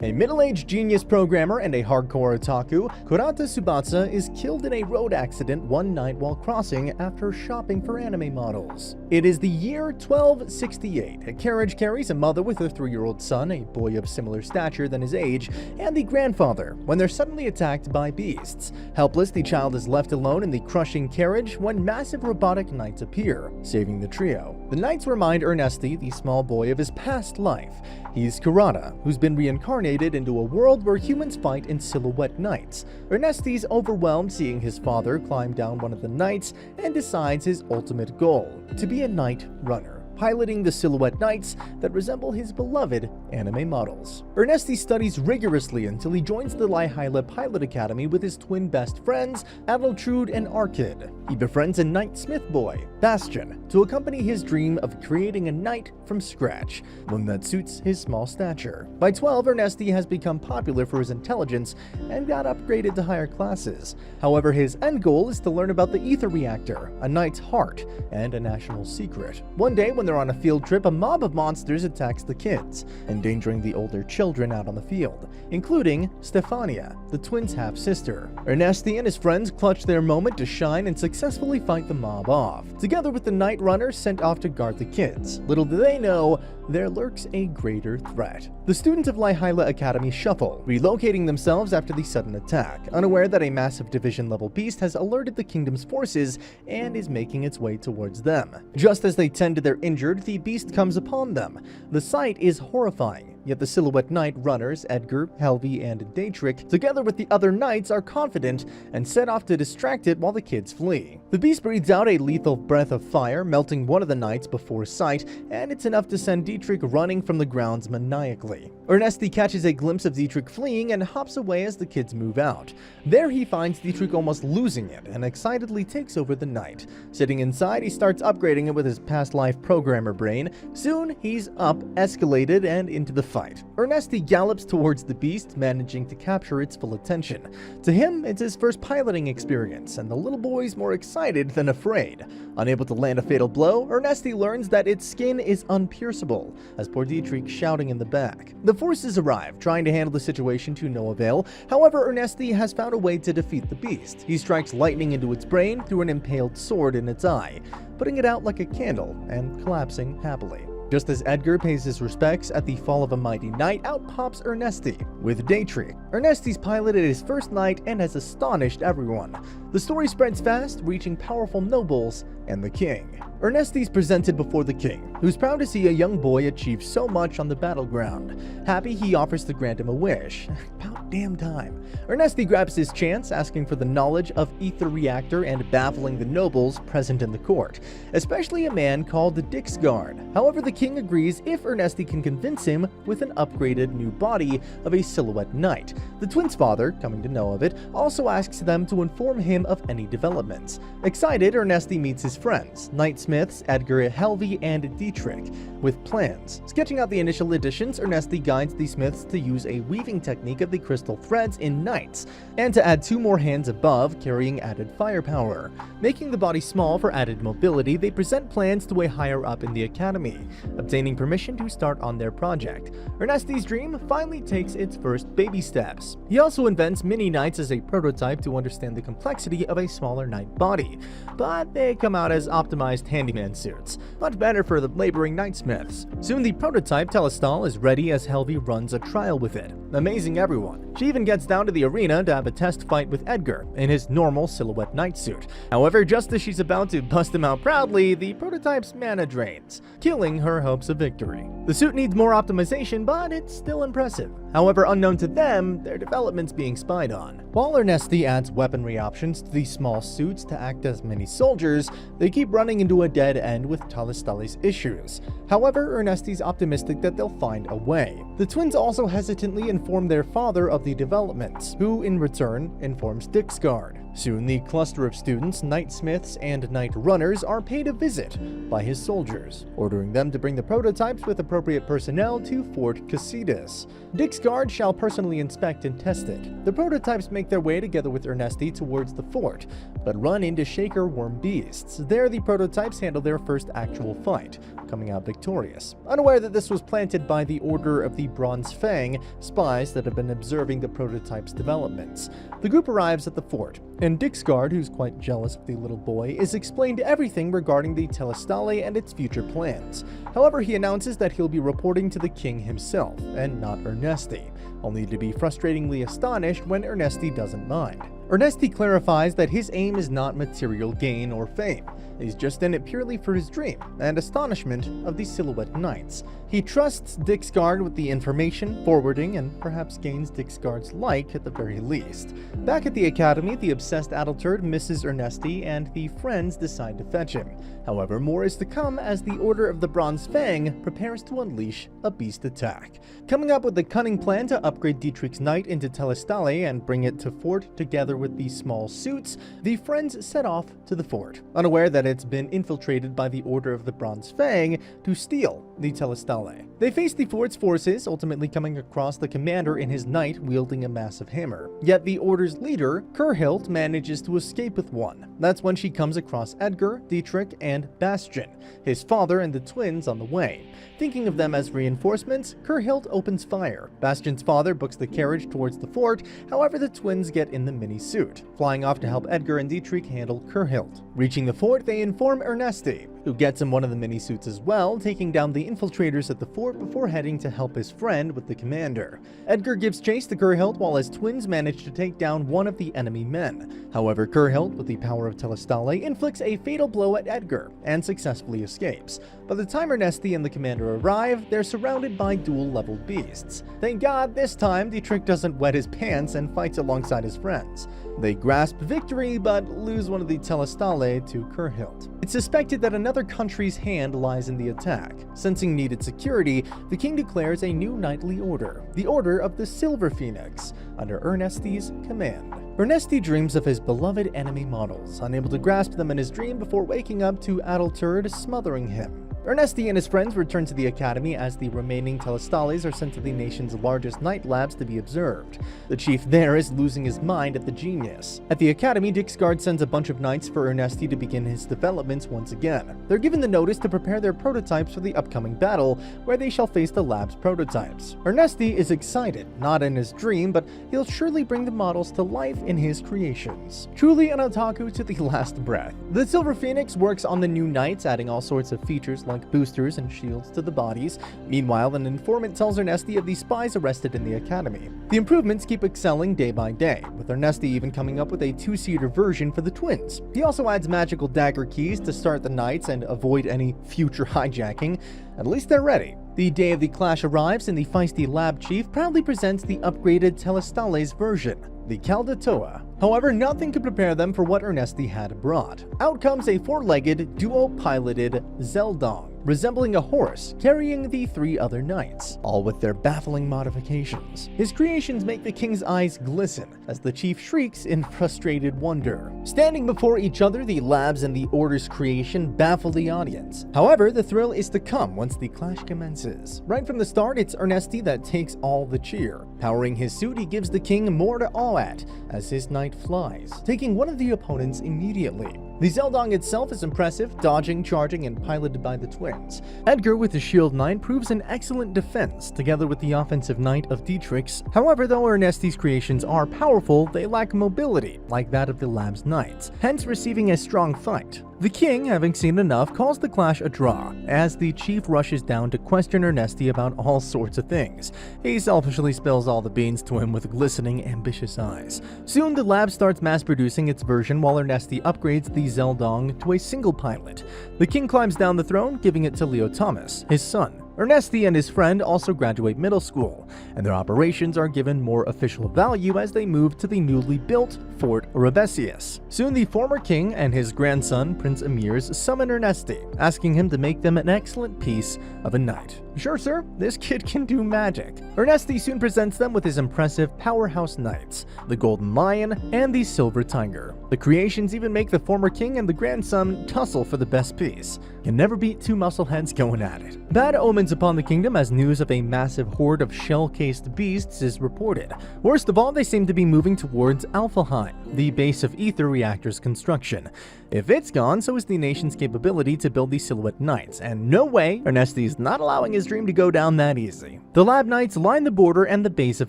A middle-aged genius programmer and a hardcore otaku, Kurata Tsubasa is killed in a road accident one night while crossing after shopping for anime models. It is the year 1268. A carriage carries a mother with her 3-year-old son, a boy of similar stature than his age, and the grandfather when they're suddenly attacked by beasts. Helpless, the child is left alone in the crushing carriage when massive robotic knights appear, saving the trio. The knights remind Ernesti, the small boy, of his past life. He's Kurata, who's been reincarnated into a world where humans fight in silhouette knights. Ernesti's overwhelmed seeing his father climb down one of the knights and decides his ultimate goal: to be a knight runner, piloting the silhouette knights that resemble his beloved anime models. Ernesti studies rigorously until he joins the Laihaila Pilot Academy with his twin best friends, Adaltrude and Arkid. He befriends a knight smith boy, Bastion, to accompany his dream of creating a knight from scratch, one that suits his small stature. By 12, Ernesti has become popular for his intelligence and got upgraded to higher classes. However, his end goal is to learn about the ether reactor, a knight's heart, and a national secret. One day, when they're on a field trip, a mob of monsters attacks the kids, endangering the older children out on the field, including Stefania, the twins' half-sister. Ernesti and his friends clutch their moment to shine and successfully fight the mob off, together with the Night Runner sent off to guard the kids. Little do they know, there lurks a greater threat. The students of Laihaila Academy shuffle, relocating themselves after the sudden attack, unaware that a massive division-level beast has alerted the kingdom's forces and is making its way towards them. Just as they tend to their injured, the beast comes upon them. The sight is horrifying, yet the silhouette knight runners, Edgar, Helvi, and Dietrich, together with the other knights, are confident and set off to distract it while the kids flee. The beast breathes out a lethal breath of fire, melting one of the knights before sight, and it's enough to send Dietrich running from the grounds maniacally. Ernesti catches a glimpse of Dietrich fleeing and hops away as the kids move out. There he finds Dietrich almost losing it and excitedly takes over the knight. Sitting inside, he starts upgrading it with his past life programmer brain. Soon, he's up, escalated, and into the fight. Ernesti gallops towards the beast, managing to capture its full attention. To him, it's his first piloting experience, and the little boy's more excited than afraid. Unable to land a fatal blow, Ernesti learns that its skin is unpierceable, as poor Dietrich shouting in the back. The forces arrive, trying to handle the situation to no avail. However, Ernesti has found a way to defeat the beast. He strikes lightning into its brain through an impaled sword in its eye, putting it out like a candle and collapsing happily. Just as Edgar pays his respects at the fall of a mighty knight, out pops Ernesti with Dietrich. Ernesti's piloted his first knight and has astonished everyone. The story spreads fast, reaching powerful nobles and the king. Ernesti's presented before the king, who's proud to see a young boy achieve so much on the battleground. Happy, he offers to grant him a wish. About damn time. Ernesti grabs his chance, asking for the knowledge of ether reactor and baffling the nobles present in the court, especially a man called Dixgard. However, the king agrees if Ernesti can convince him with an upgraded new body of a silhouette knight. The twins' father, coming to know of it, also asks them to inform him of any developments. Excited, Ernesti meets his friends, Knightsmiths Edgar, Helvi, and Dietrich, with plans. Sketching out the initial additions, Ernesti guides the smiths to use a weaving technique of the crystal threads in knights, and to add 2 more hands above, carrying added firepower. Making the body small for added mobility, they present plans to a higher up in the academy, obtaining permission to start on their project. Ernesti's dream finally takes its first baby steps. He also invents mini knights as a prototype to understand the complexity of a smaller knight body, but they come out as optimized handyman suits, much better for the laboring knightsmiths. Soon the prototype Telestal is ready as Helvi runs a trial with it, amazing everyone. She even gets down to the arena to have a test fight with Edgar in his normal silhouette knight suit. However, just as she's about to bust him out proudly, the prototype's mana drains, killing her hopes of victory. The suit needs more optimization, but it's still impressive. However, unknown to them, their development's being spied on. While Ernesti adds weaponry options to these small suits to act as mini soldiers, they keep running into a dead end with Talistali's issues. However, Ernesti's optimistic that they'll find a way. The twins also hesitantly inform their father of the developments, who in return informs Dixgard. Soon, the cluster of students, knight smiths, and knight runners are paid a visit by his soldiers, ordering them to bring the prototypes with appropriate personnel to Fort Casitas. Dick's guard shall personally inspect and test it. The prototypes make their way together with Ernesti towards the fort, but run into Shaker worm beasts. There, the prototypes handle their first actual fight, coming out victorious, unaware that this was planted by the Order of the Bronze Fang, spies that have been observing the prototype's developments. The group arrives at the fort, and Dick's guard, who's quite jealous of the little boy, is explained everything regarding the Telestale and its future plans. However, he announces that he'll be reporting to the king himself, and not Ernesti, only to be frustratingly astonished when Ernesti doesn't mind. Ernesti clarifies that his aim is not material gain or fame. He's just in it purely for his dream and astonishment of the Silhouette Knights. He trusts Dick's guard with the information, forwarding, and perhaps gains Dick's guard's like at the very least. Back at the academy, the obsessed Adalturd misses Ernesti, and the friends decide to fetch him. However, more is to come as the Order of the Bronze Fang prepares to unleash a beast attack. Coming up with a cunning plan to upgrade Dietrich's knight into Telestale and bring it to fort together with the small suits, the friends set off to the fort, unaware that it's been infiltrated by the Order of the Bronze Fang to steal the Telestale. They face the fort's forces, ultimately coming across the commander in his knight wielding a massive hammer. Yet the Order's leader, Kurhild, manages to escape with one. That's when she comes across Edgar, Dietrich, and Bastian, his father and the twins on the way. Thinking of them as reinforcements, Kurhild opens fire. Bastian's father books the carriage towards the fort, however the twins get in the mini-suit, flying off to help Edgar and Dietrich handle Kurhild. Reaching the fort, they inform Ernesti, who gets in one of the mini-suits as well, taking down the infiltrators at the fort before heading to help his friend with the commander. Edgar gives chase to Kurhild while his twins manage to take down one of the enemy men. However, Kurhild, with the power of Telestale, inflicts a fatal blow at Edgar and successfully escapes. By the time Ernesti and the commander arrive, they're surrounded by dual-leveled beasts. Thank God this time Dietrich doesn't wet his pants and fights alongside his friends. They grasp victory, but lose one of the Telestale to Kurhild. It's suspected that another country's hand lies in the attack. Sensing needed security, the king declares a new knightly order, the Order of the Silver Phoenix, under Ernesti's command. Ernesti dreams of his beloved enemy models, unable to grasp them in his dream before waking up to Adalturd smothering him. Ernesti and his friends return to the academy as the remaining Telestales are sent to the nation's largest night labs to be observed. The chief there is losing his mind at the genius. At the academy, Dick's guard sends a bunch of knights for Ernesti to begin his developments once again. They're given the notice to prepare their prototypes for the upcoming battle, where they shall face the lab's prototypes. Ernesti is excited, not in his dream, but he'll surely bring the models to life in his creations. Truly an otaku to the last breath. The Silver Phoenix works on the new knights, adding all sorts of features like boosters and shields to the bodies. Meanwhile, an informant tells Ernesti of the spies arrested in the academy. The improvements keep excelling day by day, with Ernesti even coming up with a two-seater version for the twins. He also adds magical dagger keys to start the knights and avoid any future hijacking. At least they're ready. The day of the clash arrives, and the feisty lab chief proudly presents the upgraded Telestale's version, the Caldatoa. However, nothing could prepare them for what Ernesti had brought. Out comes a four-legged, duo-piloted Zeldong, resembling a horse, carrying the three other knights, all with their baffling modifications. His creations make the king's eyes glisten as the chief shrieks in frustrated wonder. Standing before each other, the labs and the Order's creation baffle the audience. However, the thrill is to come once the clash commences. Right from the start, it's Ernesti that takes all the cheer. Powering his suit, he gives the king more to awe at as his knight flies, taking one of the opponents immediately. The Zeldong itself is impressive, dodging, charging, and piloted by the twins. Edgar with the Shield Knight proves an excellent defense, together with the offensive Knight of Dietrich's. However, though Ernesti's creations are powerful, they lack mobility, like that of the lab's knights, hence receiving a strong fight. The king, having seen enough, calls the clash a draw, as the chief rushes down to question Ernesti about all sorts of things. He selfishly spills all the beans to him with glistening, ambitious eyes. Soon, the lab starts mass-producing its version while Ernesti upgrades the Zeldong to a single pilot. The king climbs down the throne, giving it to Leo Thomas, his son. Ernesti and his friend also graduate middle school, and their operations are given more official value as they move to the newly built Fort Oribesius. Soon the former king and his grandson, Prince Emirs, summon Ernesti, asking him to make them an excellent piece of a knight. Sure, sir, this kid can do magic. Ernesti soon presents them with his impressive powerhouse knights, the Golden Lion and the Silver Tiger. The creations even make the former king and the grandson tussle for the best piece. Can never beat two muscleheads going at it. Bad omens upon the kingdom as news of a massive horde of shell-cased beasts is reported. Worst of all, they seem to be moving towards Alfheim, the base of Ether Reactor's construction. If it's gone, so is the nation's capability to build the Silhouette Knights, and no way, Ernesti is not allowing his dream to go down that easy. The Lab Knights line the border and the base of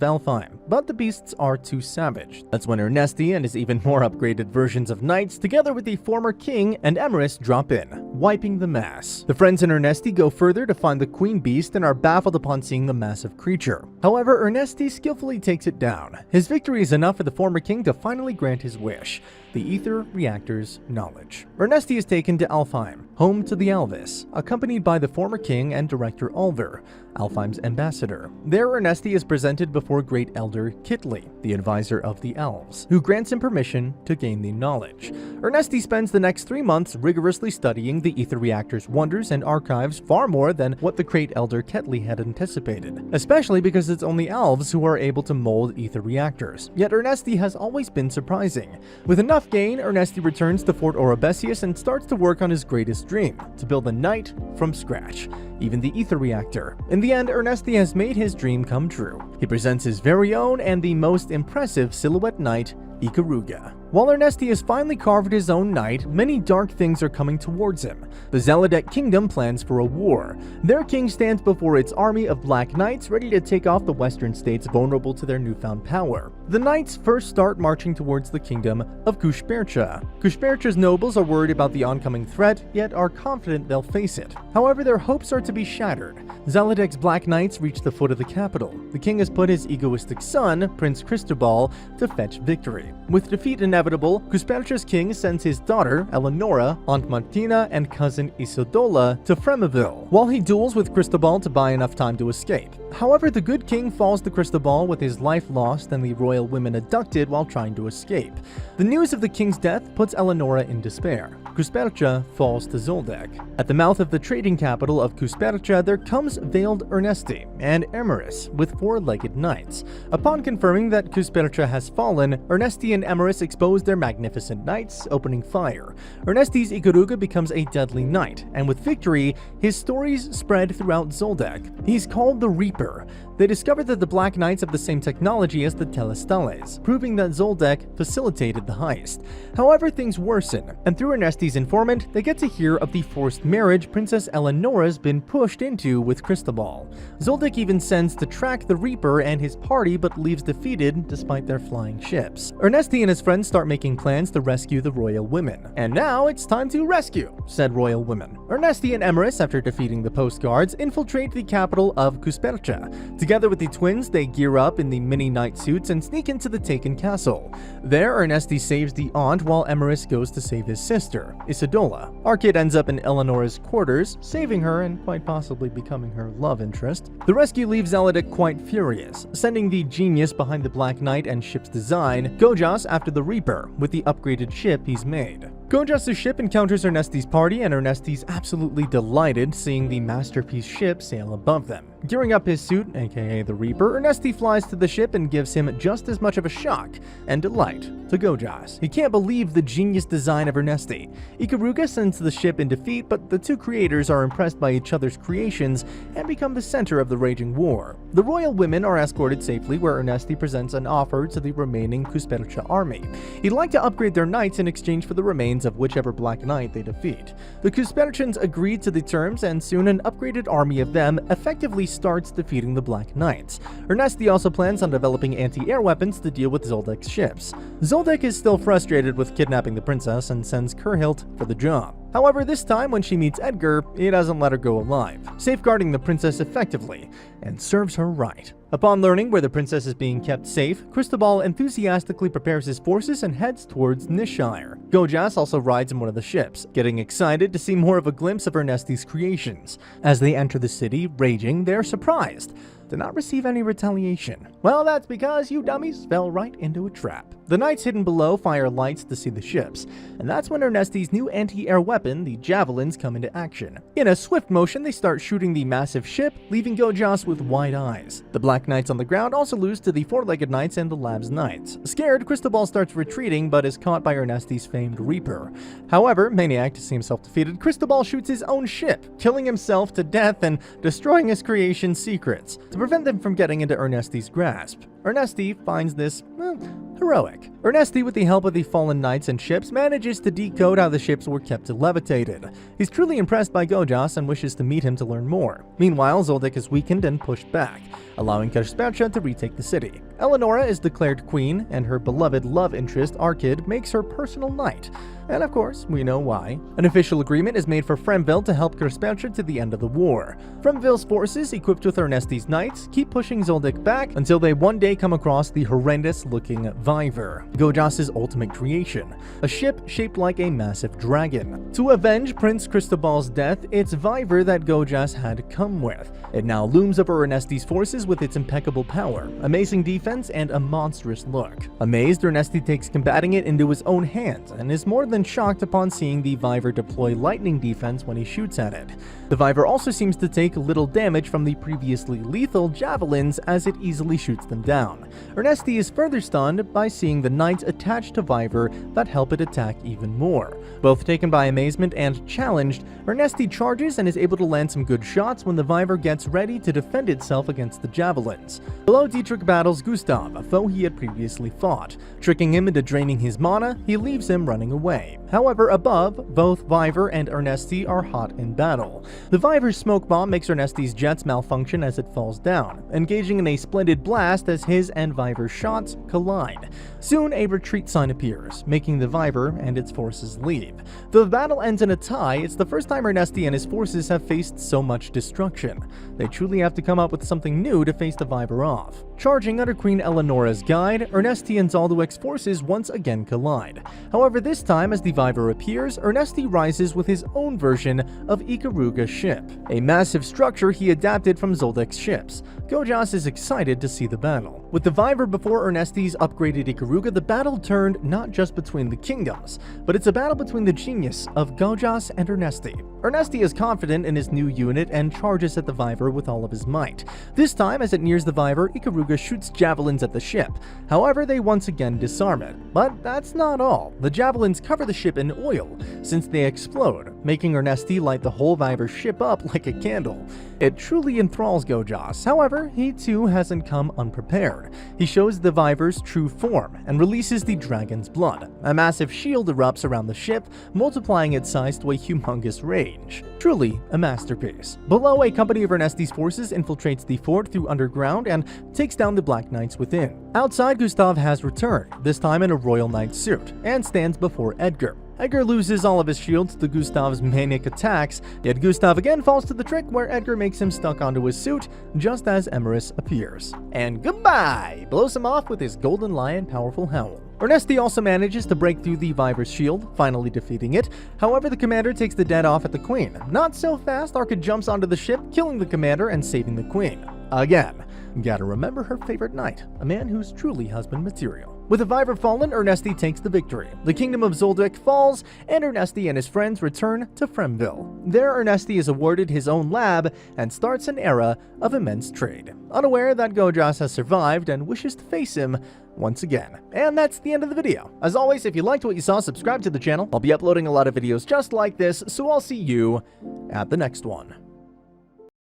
Alfheim, but the beasts are too savage. That's when Ernesti and his even more upgraded versions of knights, together with the former king and Emirs, drop in, wiping the mass. The friends and Ernesti go further to find the Queen Beast and are baffled upon seeing the massive creature. However, Ernesti skillfully takes it down. His victory is enough for the former king to finally grant his wish: the Ether Reactor's knowledge. Ernesti is taken to Alfheim, home to the Alvis, accompanied by the former king and director Ulver, Alfheim's ambassador. There, Ernesti is presented before Great Elder Kitli, the advisor of the elves, who grants him permission to gain the knowledge. Ernesti spends the next 3 months rigorously studying the Ether Reactor's wonders and archives, far more than what the Great Elder Kitli had anticipated, especially because it's only elves who are able to mold Ether Reactors. Yet Ernesti has always been surprising. With enough gain, Ernesti returns to Fort Oribesius and starts to work on his greatest dream: to build a knight from scratch, even the Ether Reactor. In the end, Ernesti has made his dream come true. He presents his very own and the most impressive Silhouette Knight, Ikaruga. While Ernesti has finally carved his own knight, many dark things are coming towards him. The Zelidek Kingdom plans for a war. Their king stands before its army of Black Knights ready to take off the western states vulnerable to their newfound power. The knights first start marching towards the kingdom of Kushpercha. Kushpercha's nobles are worried about the oncoming threat, yet are confident they'll face it. However, their hopes are to be shattered. Zelidek's Black Knights reach the foot of the capital. The king has put his egoistic son, Prince Cristobal, to fetch victory. With defeat inevitable, Kushpercha's king sends his daughter, Eleonora, Aunt Martina, and cousin Isodola to Fremaville, while he duels with Cristobal to buy enough time to escape. However, the good king falls to Cristobal with his life lost and the royal women abducted while trying to escape. The news of the king's death puts Eleonora in despair. Kuspercha falls to Zoldek. At the mouth of the trading capital of Kuspercha, there comes veiled Ernesti and Emiris with four-legged knights. Upon confirming that Kuspercha has fallen, Ernesti and Emiris expose their magnificent knights, opening fire. Ernesti's Ikaruga becomes a deadly knight, and with victory, his stories spread throughout Zoldek. He's called the Reaper. They discover that the Black Knights have the same technology as the Telestales, proving that Zoldek facilitated the heist. However, things worsen, and through Ernesti's informant, they get to hear of the forced marriage Princess Eleonora's been pushed into with Cristobal. Zoldek even sends to track the Reaper and his party, but leaves defeated despite their flying ships. Ernesti and his friends start making plans to rescue the royal women. And now it's time to rescue said royal women. Ernesti and Emiris, after defeating the postguards, infiltrate the capital of Kuspercha. Together with the twins, they gear up in the mini knight suits and sneak into the taken castle. There, Ernesti saves the aunt while Emiris goes to save his sister, Isodola. Our kid ends up in Eleonora's quarters, saving her and quite possibly becoming her love interest. The rescue leaves Zelidek quite furious, sending the genius behind the Black Knight and ship's design, Gojas, after the Reaper with the upgraded ship he's made. Gojas' ship encounters Ernesti's party, and Ernesti's absolutely delighted seeing the masterpiece ship sail above them. Gearing up his suit, aka the Reaper, Ernesti flies to the ship and gives him just as much of a shock and delight to Gojas. He can't believe the genius design of Ernesti. Ikaruga sends the ship in defeat, but the two creators are impressed by each other's creations and become the center of the raging war. The royal women are escorted safely, where Ernesti presents an offer to the remaining Kuspercha army. He'd like to upgrade their knights in exchange for the remains of whichever Black Knight they defeat. The Kusperchans agreed to the terms, and soon an upgraded army of them effectively starts defeating the Black Knights. Ernesti also plans on developing anti-air weapons to deal with Zoldek's ships. Zoldek is still frustrated with kidnapping the princess and sends Kurhilt for the job. However, this time when she meets Edgar, he doesn't let her go alive, safeguarding the princess effectively, and serves her right. Upon learning where the princess is being kept safe, Cristobal enthusiastically prepares his forces and heads towards Nishire. Gojas also rides in one of the ships, getting excited to see more of a glimpse of Ernesti's creations. As they enter the city, raging, they're surprised to not receive any retaliation. Well, that's because you dummies fell right into a trap. The knights hidden below fire lights to see the ships, and that's when Ernesti's new anti-air weapon, the javelins, come into action. In a swift motion, they start shooting the massive ship, leaving Gojas with wide eyes. The Black Knights on the ground also lose to the Four-Legged Knights and the Labs Knights. Scared, Cristobal starts retreating, but is caught by Ernesti's famed Reaper. However, Maniac, to see himself defeated, Cristobal shoots his own ship, killing himself to death and destroying his creation's secrets, to prevent them from getting into Ernesti's grasp. Ernesti finds this, well, heroic. Ernesti, with the help of the fallen knights and ships, manages to decode how the ships were kept levitated. He's truly impressed by Gojas and wishes to meet him to learn more. Meanwhile, Zoldyck is weakened and pushed back, allowing Kashpacha to retake the city. Eleonora is declared queen, and her beloved love interest, Arkid, makes her personal knight. And of course, we know why. An official agreement is made for Fremville to help Kashpacha to the end of the war. Fremville's forces, equipped with Ernesti's knights, keep pushing Zoldyck back until they one day come across the horrendous-looking Viver, Gojas' ultimate creation, a ship shaped like a massive dragon. To avenge Prince Cristobal's death, it's Viver that Gojas had come with. It now looms over Ernesti's forces with its impeccable power, amazing defense, and a monstrous look. Amazed, Ernesti takes combating it into his own hands and is more than shocked upon seeing the Viver deploy lightning defense when he shoots at it. The Viver also seems to take little damage from the previously lethal javelins as it easily shoots them down. Ernesti is further stunned by seeing the knights attached to Viver that help it attack even more. Both taken by amazement and challenged, Ernesti charges and is able to land some good shots when the Viver gets ready to defend itself against the javelins. Below, Dietrich battles Gustav, a foe he had previously fought. Tricking him into draining his mana, he leaves him running away. However, above, both Viver and Ernesti are hot in battle. The Viver's smoke bomb makes Ernesti's jets malfunction as it falls down, engaging in a splendid blast as his and Viver's shots collide. Soon, a retreat sign appears, making the Viver and its forces leave. Though the battle ends in a tie, it's the first time Ernesti and his forces have faced so much destruction. They truly have to come up with something new to face the Viver off. Charging under Queen Eleonora's guide, Ernesti and Zoldyck's forces once again collide. However, this time as the Viver appears, Ernesti rises with his own version of Ikaruga's ship, a massive structure he adapted from Zoldyck's ships. Gojas is excited to see the battle. With the Viver before Ernesti's upgraded Ikaruga, the battle turned not just between the kingdoms, but it's a battle between the genius of Gojas and Ernesti. Ernesti is confident in his new unit and charges at the Viver with all of his might. This time, as it nears the Viver, Ikaruga shoots javelins at the ship. However, they once again disarm it. But that's not all. The javelins cover the ship in oil, since they explode, making Ernesti light the whole Viver ship up like a candle. It truly enthralls Gojas. However, he too hasn't come unprepared. He shows the Viver's true form and releases the dragon's blood. A massive shield erupts around the ship, multiplying its size to a humongous range. Truly a masterpiece. Below, a company of Ernesti's forces infiltrates the fort through underground and takes down the Black Knights within. Outside, Gustav has returned, this time in a royal knight suit, and stands before Edgar. Edgar loses all of his shields to Gustav's manic attacks, yet Gustav again falls to the trick where Edgar makes him stuck onto his suit just as Emerus appears. And goodbye! Blows him off with his golden lion powerful howl. Ernesti also manages to break through the Viver's shield, finally defeating it. However, the commander takes the dead off at the queen. Not so fast, Arkid jumps onto the ship, killing the commander and saving the queen. Again. Gotta remember her favorite knight, a man who's truly husband material. With the Viver fallen, Ernesti takes the victory. The kingdom of Zoldyck falls, and Ernesti and his friends return to Fremville. There, Ernesti is awarded his own lab and starts an era of immense trade, unaware that Gojas has survived and wishes to face him once again. And that's the end of the video. As always, if you liked what you saw, subscribe to the channel. I'll be uploading a lot of videos just like this, so I'll see you at the next one.